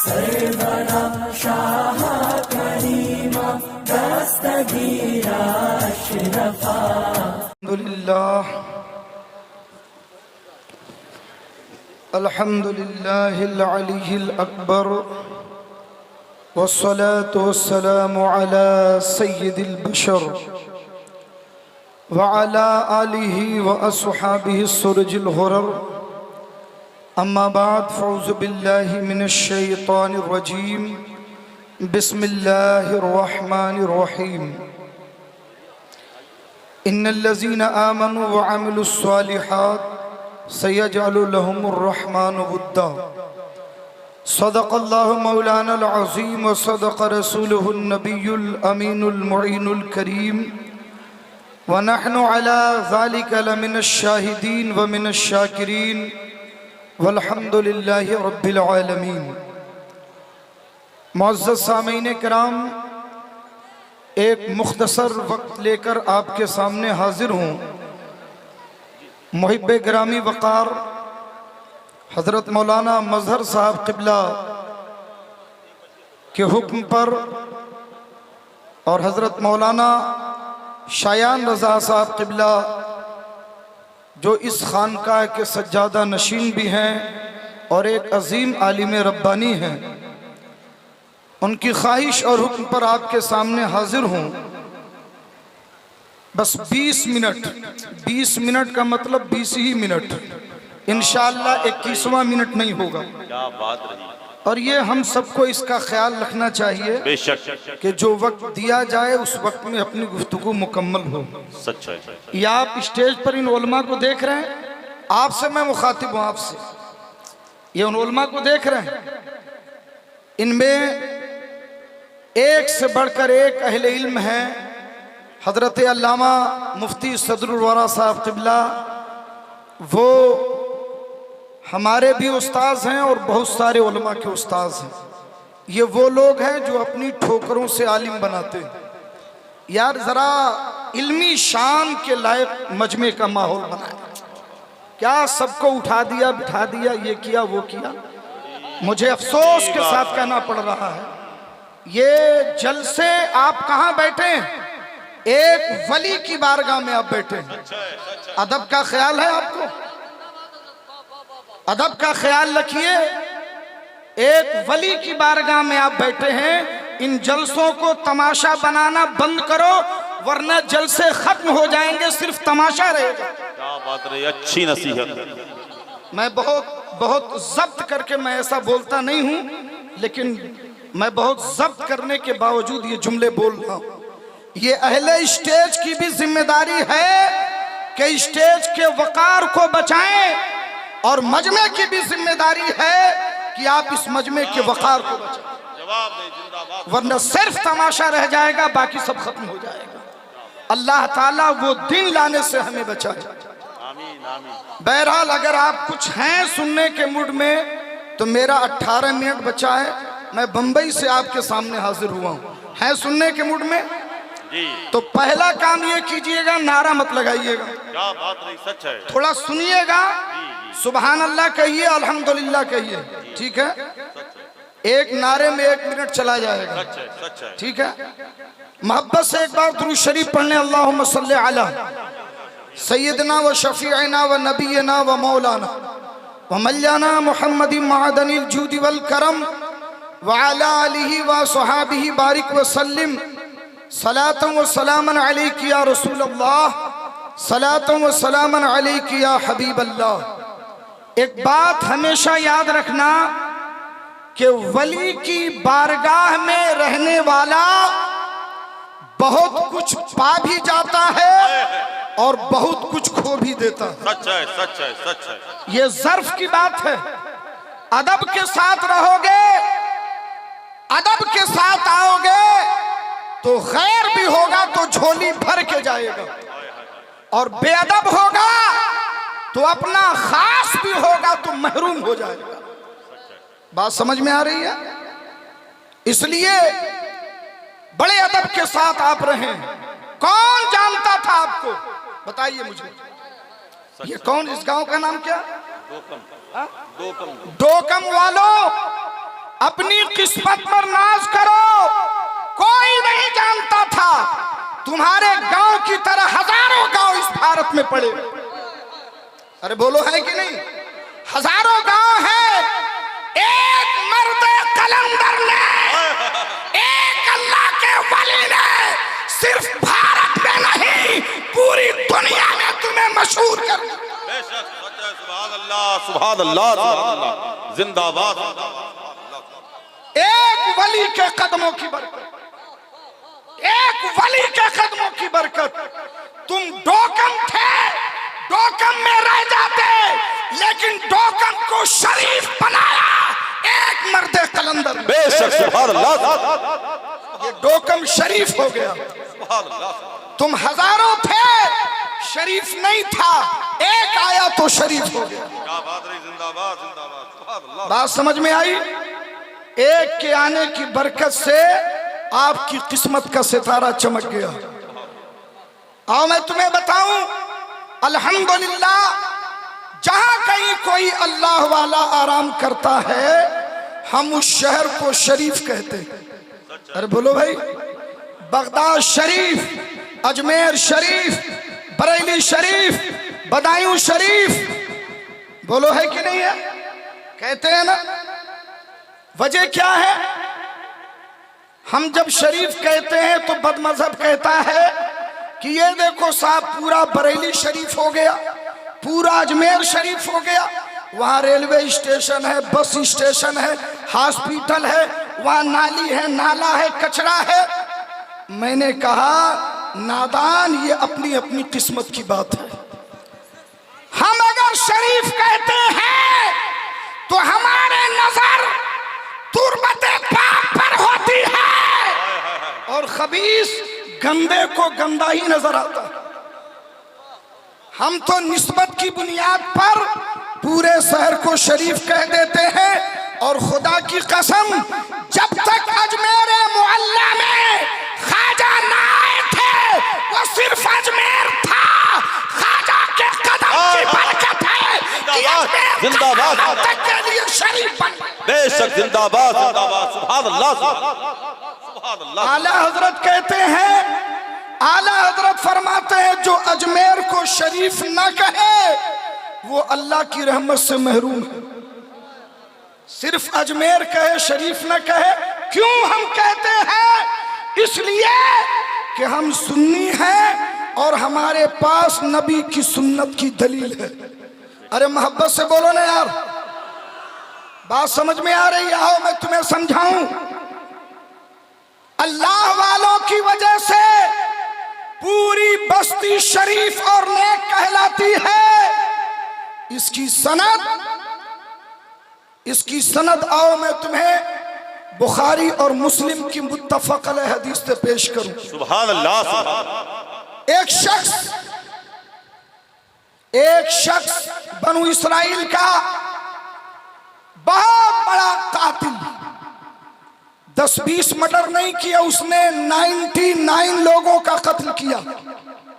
सरवरा शाह करीमा दस्तगीरा अशरफा। अल्हम्दुलिल्लाहिल अलीय्यिल अकबर वस्सलातु वस्सलामु अला सय्यिदिल बशर व अला आलिहि व अस्हाबिहि सुरजिल हुरर। अम्मा बाद फ़ौज़ु बिल्लाहि मिनश शैतानिर रजीम। बिस्मिल्लाहिर रहमानिर रहीम। इन्नल्लज़ीना आमनु व अमिलुस सालिहात सयजअलु लहुमुर रहमानु वुद्दा। सदक़ल्लाहु मौलानल अज़ीम व सदक़ रसूलुहुन नबियुल अमीनुल मुईनुल करीम व नहनु अला ज़ालिका लमिनश शाहिदीन व मिनश शाकिरीन वल्हम्दुलिल्लाहि रब्बिल आलमीन। मुअज़्ज़ज़ सामीन किराम, एक मुख्तसर वक्त लेकर आपके सामने हाजिर हूँ। मुहिब्बे ग्रामी वक़ार हज़रत मौलाना मज़हर साहब क़िबला के हुक्म पर और हज़रत मौलाना शायान रज़ा साहब क़िबला जो इस खानकाह के सज्जादा नशीन भी हैं और एक अजीम आलिम रब्बानी हैं, उनकी ख्वाहिश और हुक्म पर आपके सामने हाजिर हूँ। बस 20 मिनट का मतलब 20 ही मिनट, इंशाअल्लाह 21वां मिनट नहीं होगा। क्या बात रही। और ये हम सबको इसका ख्याल रखना चाहिए बेशक कि जो वक्त दिया जाए उस वक्त में अपनी गुफ्तगू मुकम्मल हो। सच है। ये आप स्टेज पर इन उलमा को देख रहे हैं, आपसे मैं मुखातिब हूँ, आपसे ये उन उलमा को देख रहे हैं, इनमें एक से बढ़कर एक अहले इल्म है। हजरत अल्लामा मुफ्ती सदरुल वरा साहब क़िबला वो हमारे भी उस्ताद हैं और बहुत सारे उलमा के उस्ताद हैं। ये वो लोग हैं जो अपनी ठोकरों से आलिम बनाते हैं। यार ज़रा इल्मी शान के लायक मजमे का माहौल बनाए। क्या सबको उठा दिया बिठा दिया, ये किया वो किया। मुझे अफसोस के साथ कहना पड़ रहा है, ये जलसे आप कहाँ बैठे हैं? एक वली की बारगाह में आप बैठे हैं। अदब का ख्याल है आपको? अदब का ख्याल रखिए। एक वली की बारगाह में आप बैठे हैं। इन जलसों को तमाशा बनाना बंद करो, वरना जलसे खत्म हो जाएंगे, सिर्फ तमाशा रहेगा। क्या बात रही, अच्छी नसीहत। मैं बहुत जब्त करके मैं ऐसा बोलता नहीं हूं, लेकिन मैं बहुत जब्त करने के बावजूद ये जुमले बोल रहा हूं। ये अहले स्टेज की भी जिम्मेदारी है कि स्टेज के वकार को बचाएं, और मजमे की भी जिम्मेदारी है कि आप इस मजमे के वकार को बचाएं, वरना सिर्फ तमाशा रह जाएगा, बाकी सब खत्म हो जाएगा। अल्लाह ताला वो दिन लाने से हमें बचाए। बहरहाल अगर आप कुछ हैं सुनने के मूड में तो मेरा 18 मिनट बचा है। मैं बंबई से आपके सामने हाजिर हुआ हूँ। हैं सुनने के मूड में तो पहला काम ये कीजिएगा, नारा मत लगाइएगा। क्या बात रही, सच है। थोड़ा सुनिएगा, सुबहान अल्लाह कहिए, अल्हम्दुलिल्लाह कहिए, ठीक है? एक नारे में 1 मिनट चला जाएगा। सच है, सच है। ठीक है? मोहब्बत से एक बार दुरूद शरीफ पढ़ने, अल्लाहुम्मा सल्ली अला सय्यदना व शफीअना व नबीना व मौलाना व मौलाना मुहम्मदिन मअदनिल जूदी वल करम व अला आलिहि व सहाबिहि बारिक व सल्लिम सलातन व सलामन अलैका या रसूल अल्लाह, सलातन व सलामन अलैका या हबीब अल्लाह। एक बात हमेशा याद रखना कि वली की बारगाह में रहने वाला बहुत कुछ पा भी जाता है और बहुत कुछ खो भी देता है। सच है, सच है, सच है। ये ज़र्फ की बात है। अदब के साथ रहोगे, अदब के साथ आओगे तो खैर भी होगा तो झोली भर के जाएगा, और बेअदब होगा तो अपना खास भी होगा तो महरूम हो जाएगा। बात समझ में आ रही है? इसलिए बड़े अदब के साथ आप रहें। कौन जानता था आपको? बताइए मुझे। ये कौन, इस गांव का नाम क्या? दोकम। दोकम वालों, अपनी किस्मत पर नाज करो। कोई नहीं जानता था तुम्हारे गांव की तरह हजारों गांव इस भारत में पड़े। अरे बोलो है कि नहीं? हजारों गांव है। एक मर्द कलंदर ने, एक अल्लाह के वली ने सिर्फ भारत में नहीं पूरी दुनिया में तुम्हें मशहूर कर दिया। बेशक सच है। सुभान अल्लाह, सुभान अल्लाह, सुभान अल्लाह, जिंदाबाद, जिंदाबाद। एक वली के कदमों की बरकत, एक वली के कदमों की बरकत। तुम डोकम थे, डोकम में रह जाते, लेकिन डोकम को शरीफ बनाया एक मर्द कलंदर। बेशक सुभान अल्लाह, ये डोकम शरीफ हो गया। सुभान अल्लाह। तुम हजारों थे, शरीफ नहीं था, एक आया तो शरीफ हो गया। क्या बात रही, जिंदाबाद, जिंदाबाद, सुभान अल्लाह। बात समझ में आई? एक के आने की बरकत से आपकी किस्मत का सितारा चमक गया। आओ मैं तुम्हें बताऊं, अल्हम्दुलिल्लाह, जहां कहीं कोई अल्लाह वाला आराम करता है, हम उस शहर को शरीफ कहते हैं। अरे बोलो भाई, बगदाद शरीफ, अजमेर शरीफ, बरेली शरीफ, बदायूं शरीफ, बोलो है कि नहीं है? कहते हैं ना। वजह क्या है? हम जब शरीफ कहते हैं तो बदमज़हब कहता है कि ये देखो साहब, पूरा बरेली शरीफ हो गया, पूरा अजमेर शरीफ हो गया, वहाँ रेलवे स्टेशन है, बस स्टेशन है, हॉस्पिटल है, वहाँ नाली है, नाला है, कचरा है। मैंने कहा नादान, ये अपनी अपनी किस्मत की बात है। हम अगर शरीफ कहते हैं तो हमारे नजर तुर्बत पाप पर होती है और खबीस गंदे को गंदा ही नजर आता है। हम तो निस्बत की बुनियाद पर पूरे शहर को शरीफ कह देते हैं। और खुदा की कसम, जब तक अजमेर मोहल्ला में ख्वाजा ना आए थे, वो सिर्फ अजमेर था। ख्वाजा के कदम की बरकत है कि अजमेर जिंदाबाद, तक के लिए शरीफ बन। बेशक जिंदाबाद, जिंदाबाद, सुभान अल्लाह, सुभान अल्लाह। आला हजरत कहते हैं, आला हजरत फरमाते हैं, जो अजमेर को शरीफ न कहे वो अल्लाह की रहमत से महरूम है। सिर्फ अजमेर कहे, शरीफ न कहे। क्यों हम कहते हैं? इसलिए कि हम सुन्नी हैं और हमारे पास नबी की सुन्नत की दलील है। अरे मोहब्बत से बोलो ना यार, बात समझ में आ रही है? आओ मैं तुम्हें समझाऊं। अल्लाह वालों की वजह से पूरी बस्ती शरीफ और नेक कहलाती है। इसकी सनद आओ मैं तुम्हें बुखारी और मुस्लिम की मुत्तफक अलैह हदीस से पेश करूं। सुभान अल्लाह, सुभान। एक शख्स बनु इस्राइल का बहुत बड़ा कातिल, 10-20 मर्डर नहीं किया उसने, 99 लोगों का कत्ल किया।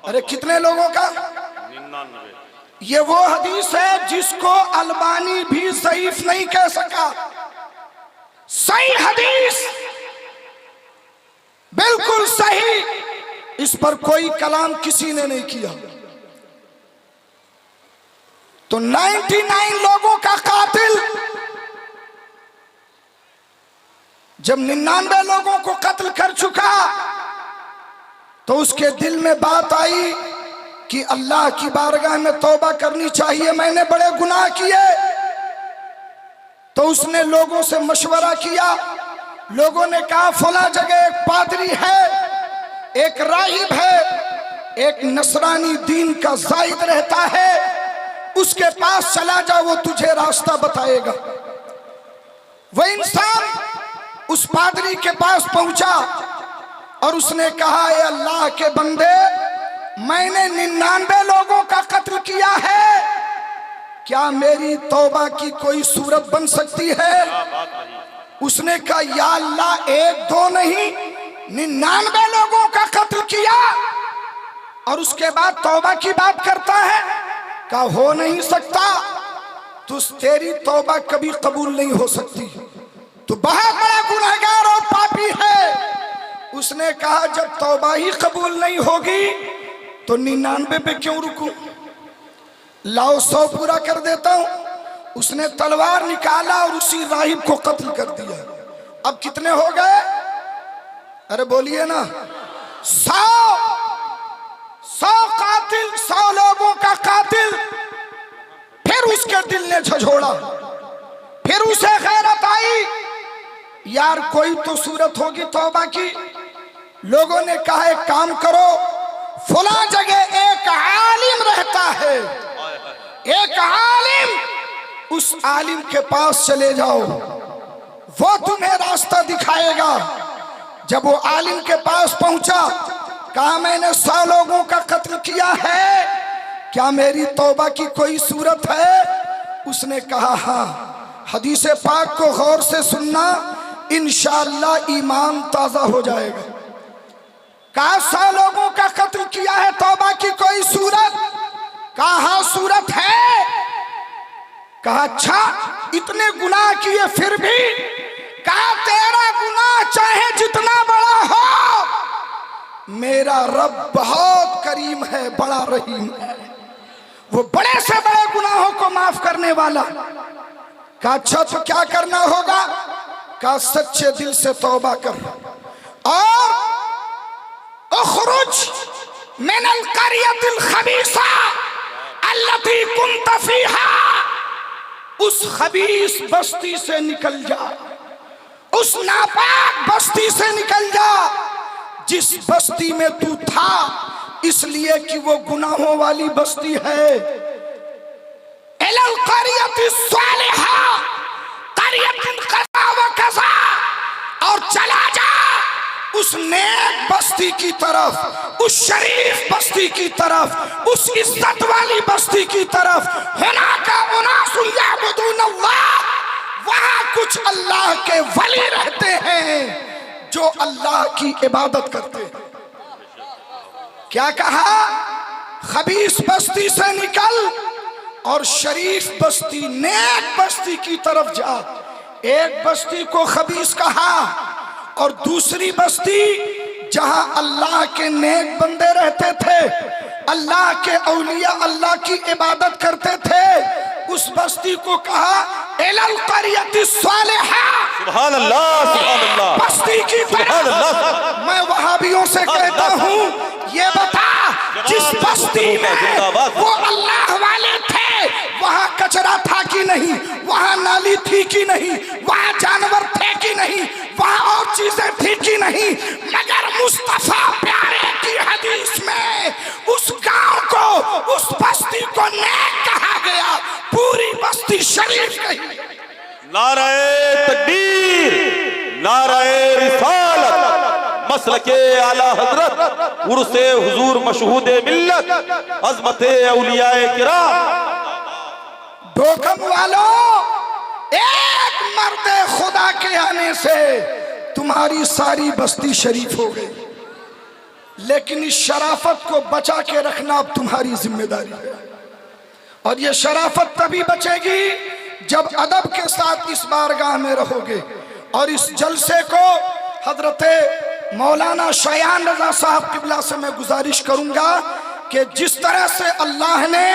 अरे कितने लोगों का? 99। ये वो हदीस है जिसको अलबानी भी ज़ईफ नहीं कह सका। सही हदीस, बिल्कुल सही, इस पर कोई कलाम किसी ने नहीं किया। तो 99 लोगों का कातिल जब 99 लोगों को कत्ल कर चुका तो उसके दिल में बात आई कि अल्लाह की बारगाह में तौबा करनी चाहिए, मैंने बड़े गुनाह किए। तो उसने लोगों से मशवरा किया। लोगों ने कहा फला जगह एक पादरी है, एक राहिब है, एक नसरानी दीन का जायद रहता है, उसके पास चला जा, वो तुझे रास्ता बताएगा। वह इंसान उस पादरी के पास पहुंचा और उसने कहा, ए अल्लाह के बंदे, मैंने 99 लोगों का कत्ल किया है, क्या मेरी तौबा की कोई सूरत बन सकती है? उसने कहा, या अल्लाह, 1-2 नहीं, 99 लोगों का कत्ल किया और उसके बाद तौबा की बात करता है? कहा, हो नहीं सकता, तो तेरी तौबा कभी कबूल नहीं हो सकती। तो बहुत बड़ा गुनहगार और पापी है। उसने कहा जब तौबा ही कबूल नहीं होगी तो 99 पे क्यों रुकूं, लाओ 100 पूरा कर देता हूं। उसने तलवार निकाला और उसी राहिब को कत्ल कर दिया। अब कितने हो गए? अरे बोलिए ना, 100 कातिल, 100 लोगों का कातिल। फिर उसके दिल ने झंझोड़ा, फिर उसे गैरत आई, यार कोई तो सूरत होगी तौबा की। लोगों ने कहा एक काम करो, फला जगह एक आलिम रहता है, एक आलिम, उस आलिम के पास चले जाओ, वो तुम्हें रास्ता दिखाएगा। जब वो आलिम के पास पहुंचा, कहा मैंने 100 लोगों का कत्ल किया है, क्या मेरी तौबा की कोई सूरत है? उसने कहा हाँ। हदीस पाक को गौर से सुनना, इंशाअल्लाह ईमान ताजा हो जाएगा। कहा 100 लोगों का कत्ल किया है, तौबा की कोई सूरत? कहा हाँ सूरत है। कहा अच्छा, इतने गुनाह किए फिर भी? कहा तेरा गुनाह चाहे जितना बड़ा हो, मेरा रब बहुत करीम है, बड़ा रहीम है, वो बड़े से बड़े गुनाहों को माफ करने वाला। कहा अच्छा तो क्या करना होगा? कहा सच्चे दिल से तौबा कर और उखरुज मिनल क़रियतिल ख़बीसा अल्लती कुन्त फ़ीहा, उस खबीस बस्ती से निकल जा, उस नापाक बस्ती से निकल जा जिस बस्ती में तू था, इसलिए कि वो गुनाहों वाली बस्ती है। इलल क़रियतिस सालिहा क़रियतिन कज़ा व कज़ा, और चला जा उस नेक बस्ती की तरफ, उस शरीफ बस्ती की तरफ, उस इज्जत वाली बस्ती की तरफ। हुनाका उनासुन यअबुदून अल्लाह, वहां कुछ अल्लाह के वली रहते हैं जो अल्लाह की इबादत करते हैं। क्या कहा? खबीस बस्ती से निकल और शरीफ बस्ती, नेक बस्ती की तरफ जा। एक बस्ती को खबीस कहा और दूसरी बस्ती जहां अल्लाह के नेक बंदे रहते थे, अल्लाह के औलिया अल्लाह की इबादत करते थे, उस बस्ती को कहा इलल क़रियतिस सालिहा। सुभान अल्लाह, सुभान अल्लाह, बस्ती की तरफ। मैं वहाबियों से कहता हूँ, ये बता जिस बस्ती में वो अल्लाह वाले थे, वहां कचरा था कि नहीं, वहां नाली थी कि नहीं, वहां जानवर थे कि नहीं, वहां और चीजें थी कि नहीं, मगर मुस्तफा प्यारे की हदीस में उस गांव को, उस बस्ती को नेक कहा गया, पूरी बस्ती शरीफ कही। नाराए तकबीर, नाराए रिसालत, मसलके आला हजरत, उर्से हुजूर मशहूदे मिल्लत, अज़मते औलियाए किराम। डोकम वालों, एक मर्दे खुदा के आने से तुम्हारी सारी बस्ती शरीफ हो गई, लेकिन इस शराफत को बचा के रखना अब तुम्हारी जिम्मेदारी है। और ये शराफत तभी बचेगी जब अदब के साथ इस बारगाह में रहोगे। और इस जलसे को हजरत मौलाना शयान रजा साहब किबला से मैं गुजारिश करूंगा कि जिस तरह से अल्लाह ने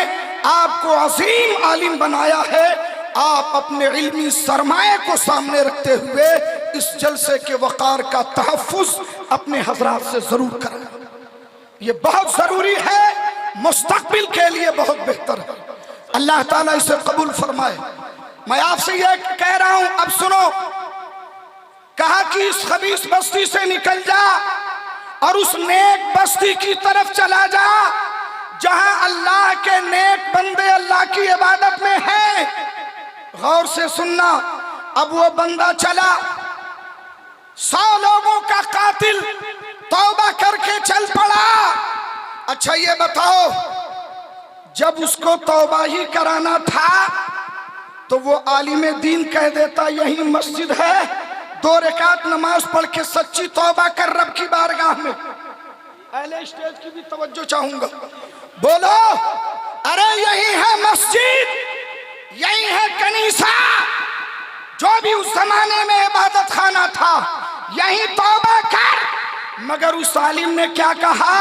आपको अजीम आलिम बनाया है, आप अपने इल्मी सरमाए को सामने रखते हुए इस जलसे के वक़ार का तहफ़्फ़ुज़ अपने हजरात से जरूर करें। ये बहुत जरूरी है, मुस्तक़बिल के लिए बहुत बेहतर है। अल्लाह ताला इसे कबूल फरमाए। मैं आपसे ये कह रहा हूं, अब सुनो। कहा कि इस खबीस बस्ती से निकल जा और उस नेक बस्ती की तरफ चला जा जहां अल्लाह के नेक बंदे अल्लाह की इबादत में हैं। गौर से सुनना। अब वो बंदा चला, 100 लोगों का कातिल तौबा करके चल पड़ा। अच्छा ये बताओ, जब उसको तौबा ही कराना था तो वो आलिम दीन कह देता यही मस्जिद है, 2 रकात नमाज पढ़ के सच्ची तौबा कर रब की बारगाह में। अहले स्टेज की भी तवज्जो चाहूंगा, बोलो अरे यही है मस्जिद, यही है कनीसा जो भी उस जमाने में इबादत खाना था, यही तौबा कर। मगर उस आलिम ने क्या कहा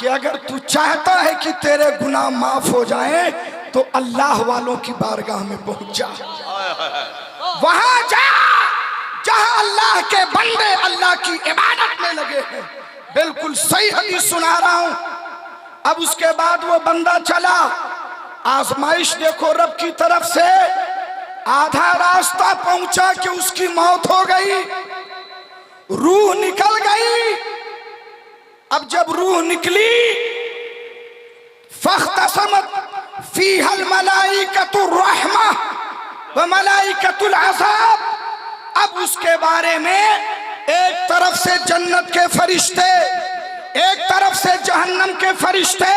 कि अगर तू चाहता है कि तेरे गुनाह माफ हो जाएं तो अल्लाह वालों की बारगाह में पहुंच जा, वहां जा जहां अल्लाह के बंदे अल्लाह की इबादत में लगे हैं। बिल्कुल सही हदीस सुना रहा हूं। अब उसके बाद वो बंदा चला, आजमाइश देखो रब की तरफ से, आधा रास्ता पहुंचा कि उसकी मौत हो गई, रूह निकल गई। अब जब रूह निकली, फख्तसमत फीहल मलाइकतुर रहमा व मलाइकतुल अज़ाब। अब उसके बारे में एक तरफ से जन्नत के फरिश्ते, एक तरफ से जहन्नम के फरिश्ते।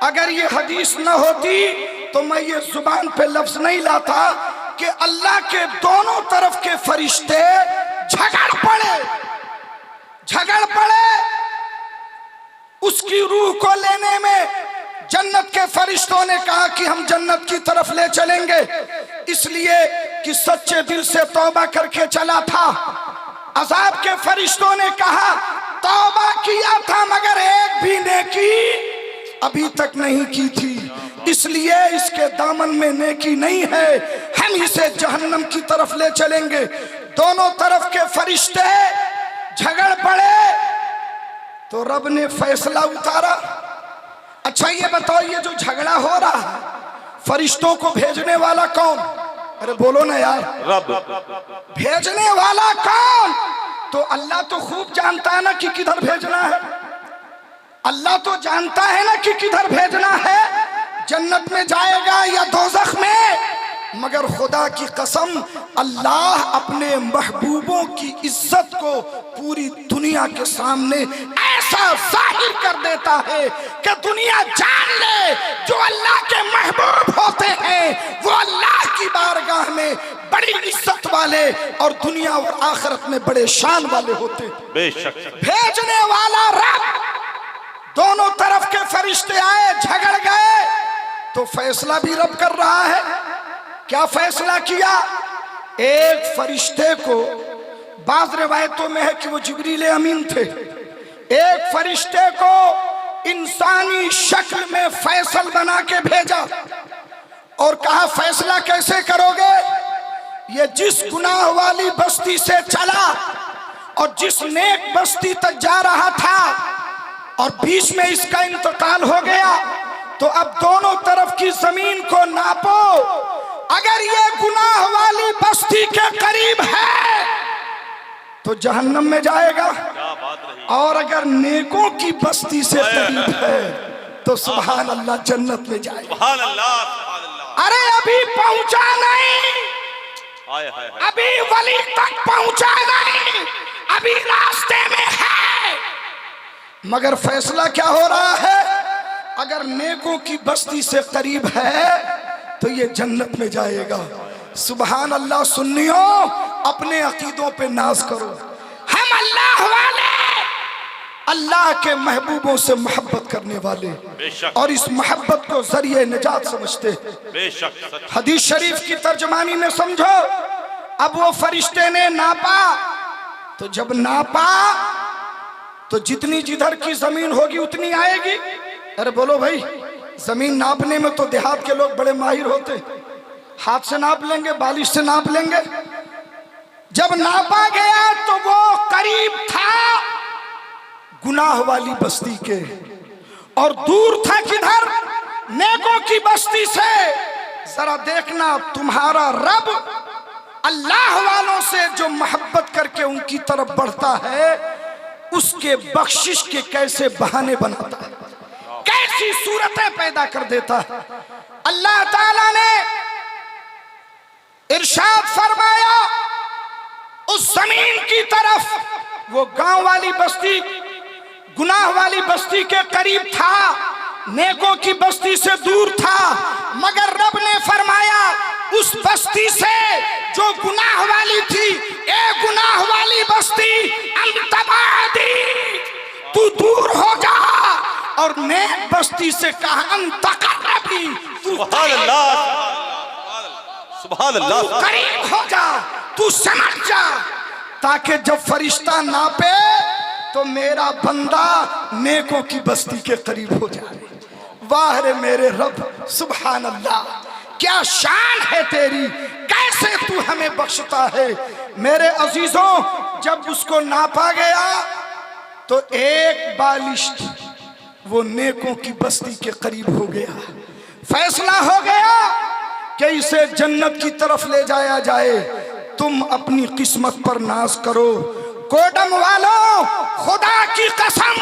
अगर ये हदीस न होती तो मैं ये जुबान पे लफ्ज नहीं लाता कि अल्लाह के दोनों तरफ के फरिश्ते झगड़ पड़े उसकी रूह को लेने में। जन्नत के फरिश्तों ने कहा कि हम जन्नत की तरफ ले चलेंगे, इसलिए कि सच्चे दिल से तौबा करके चला था। अज़ाब के फरिश्तों ने कहा तौबा किया था मगर एक भी नेकी अभी तक नहीं की थी, इसलिए इसके दामन में नेकी नहीं है, हम इसे जहन्नम की तरफ ले चलेंगे। दोनों तरफ के फरिश्ते झगड़ पड़े तो रब ने फैसला उतारा। अच्छा ये बताओ, ये जो झगड़ा हो रहा है, फरिश्तों को भेजने वाला कौन? अरे बोलो ना यार, रब। भेजने वाला कौन? तो अल्लाह तो खूब जानता है ना कि किधर भेजना है। अल्लाह तो जानता है ना कि किधर भेजना है, जन्नत में जाएगा या दोज़ख में। मगर खुदा की कसम, अल्लाह अपने महबूबों की इज्जत को पूरी दुनिया के सामने ऐसा जाहिर कर देता है कि दुनिया जान ले, जो अल्लाह के महबूब होते हैं वो अल्लाह की बारगाह में बड़ी इज्जत वाले और दुनिया और आखिरत में बड़े शान वाले होते हैं। बेशक भेजने वाला रब। दोनों तरफ के फरिश्ते आए, झगड़ गए, तो फैसला भी रब कर रहा है। क्या फैसला किया? एक फरिश्ते को, बाज़ रिवायतों में है कि वो जिब्रील अमीन थे, एक फरिश्ते को इंसानी शक्ल में फैसल बना के भेजा और कहा फैसला कैसे करोगे? ये जिस गुनाह वाली बस्ती से चला और जिस नेक बस्ती तक जा रहा था और बीच में इसका इंतकाल हो गया, तो अब दोनों तरफ की जमीन को नापो। अगर ये गुनाह वाली बस्ती के करीब है तो जहन्नम में जाएगा, और अगर नेकों की बस्ती से करीब है तो सुभान अल्लाह जन्नत में जाएगा। सुभान अल्लाह। अरे अभी पहुंचा नहीं, अभी वली तक पहुंचा नहीं, अभी रास्ते में है। मगर फैसला क्या हो रहा है? अगर नेकों की बस्ती से करीब है तो ये जन्नत में जाएगा। सुभान अल्लाह। सुन्नियों, अपने अकीदों पे नाज करो। हम अल्लाह वाले, अल्लाह के महबूबों से मोहब्बत करने वाले, और इस मोहब्बत को जरिए निजात समझते। बेशक हदीस शरीफ की तर्जमानी में समझो। अब वो फरिश्ते ने नापा, तो जब नापा तो जितनी जिधर की जमीन होगी उतनी आएगी। अरे बोलो भाई, जमीन नापने में तो देहात के लोग बड़े माहिर होते, हाथ से नाप लेंगे, बालिश से नाप लेंगे। जब नापा गया तो वो करीब था गुनाह वाली बस्ती के, और दूर था किधर? नेकों की बस्ती से। जरा देखना, तुम्हारा रब अल्लाह वालों से जो मोहब्बत करके उनकी तरफ बढ़ता है, उसके बख्शिश के कैसे बहाने बनाता है, कैसी सूरतें पैदा कर देता है। अल्लाह ताला ने इरशाद फरमाया, उस जमीन की तरफ, वो गांव वाली बस्ती गुनाह वाली बस्ती के करीब था, नेकों की बस्ती से दूर था, मगर रब ने फरमाया उस बस्ती से जो गुनाह वाली थी, ए गुनाह वाली बस्ती, अंतबादी, तू दूर हो जा। और नेक बस्ती से कहा अंतकरबी, तू सुभान अल्लाह। करीब हो जा, तू समझ जा, ताकि जब फरिश्ता नापे तो मेरा बंदा नेकों की बस्ती के करीब हो जाए। वाह रे मेरे रब, सुभान अल्लाह, क्या शान है तेरी, कैसे तू हमें बख्शता है। मेरे अजीजों, जब उसको नापा गया तो एक बालिश वो नेकों की बस्ती के करीब हो गया। फैसला हो गया कि इसे जन्नत की तरफ ले जाया जाए। तुम अपनी किस्मत पर नाज करो। कोडम वालों, खुदा की कसम,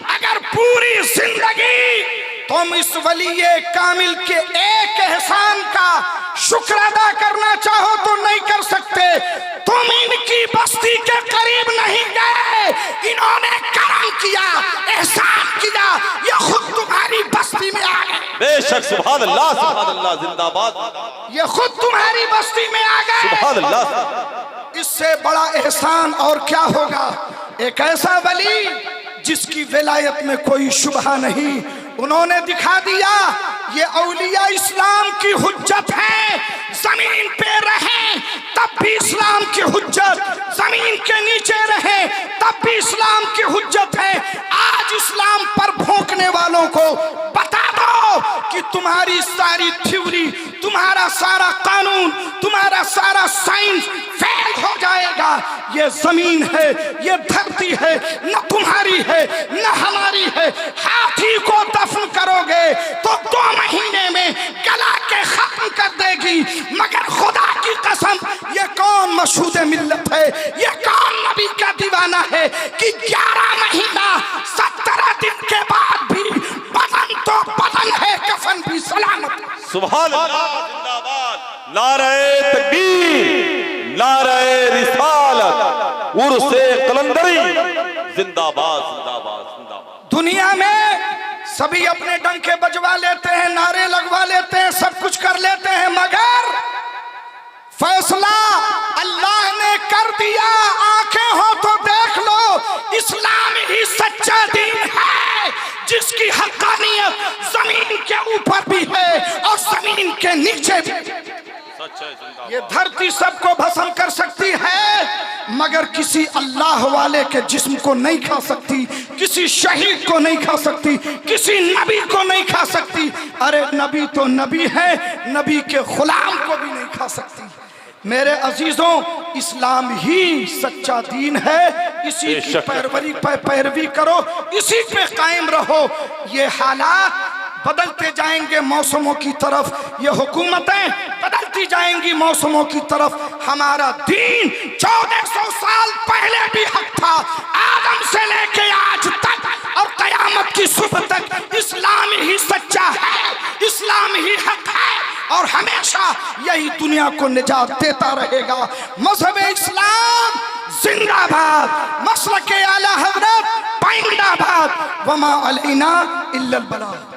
अगर पूरी जिंदगी तुम इस वलीये कामिल के एक एहसान का शुक्र अदा करना चाहो तो नहीं कर सकते। तुम इनकी बस्ती के करीब नहीं गए, इन्होंने करम किया, एहसान किया, ये खुद तुम्हारी बस्ती में आ गए। बेशक, सुभान अल्लाह, सुभान अल्लाह, जिंदाबाद। ये खुद तुम्हारी बस्ती में आ गए। सुभान अल्लाह। इससे बड़ा एहसान और क्या होगा। एक ऐसा वली जिसकी विलायत में कोई शुबहा नहीं, उन्होंने दिखा दिया ये औलिया इस्लाम की हुज्जत है। जमीन पे रहें तब भी इस्लाम की हुज्जत, जमीन के नीचे रहें तब भी इस्लाम की हुज्जत है। आज इस्लाम पर भौंकने वालों को बता दो कि तुम्हारी सारी थ्योरी, तुम्हारा सारा कानून, तुम्हारा सारा साइंस फेल हो जाएगा। ये जमीन है, ये धरती है, न तुम्हारी है न हमारी है। हाथी को दफन करोगे तो 2 महीने में गला के खत्म कर देगी, मगर खुदा की कसम, ये कौन मशहूद मिल्लत है, ये कौन नबी का दीवाना है कि 11 महीना 17 दिन के बाद भी बदन तो बदन है, कफन भी सलामत। सुभान अल्लाह, जिंदाबाद। नारे तकबीर, नारे रिसालत, उर्से कलंदरी, जिंदाबाद, जिंदाबाद, जिंदाबाद। दुनिया में सभी अपने डंके बजवा लेते हैं, नारे लगवा लेते हैं, सब कुछ कर लेते हैं, मगर फैसला अल्लाह ने कर दिया। आंखें हो तो देख लो, इस्लाम ही सच्चा दीन है जिसकी हक्कानियत जमीन के ऊपर भी है और जमीन के नीचे भी। ये धरती सबको भस्म कर सकती है, मगर किसी अल्लाह वाले के जिस्म को नहीं खा सकती, किसी शहीद को नहीं खा सकती, किसी नबी को नहीं खा सकती। अरे नबी तो नबी है, नबी के गुलाम को भी नहीं खा सकती। मेरे अजीजों, इस्लाम ही सच्चा दीन है, इसी की पैरवी करो, इसी पे कायम रहो। ये हालात बदलते जाएंगे मौसमों की तरफ, ये हुकूमतें बदलती जाएंगी मौसमों की तरफ। हमारा दीन 1400 साल पहले भी हक था, आदम से लेके आज तक और कयामत की सुबह तक इस्लाम ही सच्चा है, इस्लाम ही हक है और हमेशा यही दुनिया को निजात देता रहेगा। मजहब इस्लाम जिंदाबाद, मसलक आला हजरत पाइंदाबाद, वमा अलैना इल्लल बलाग।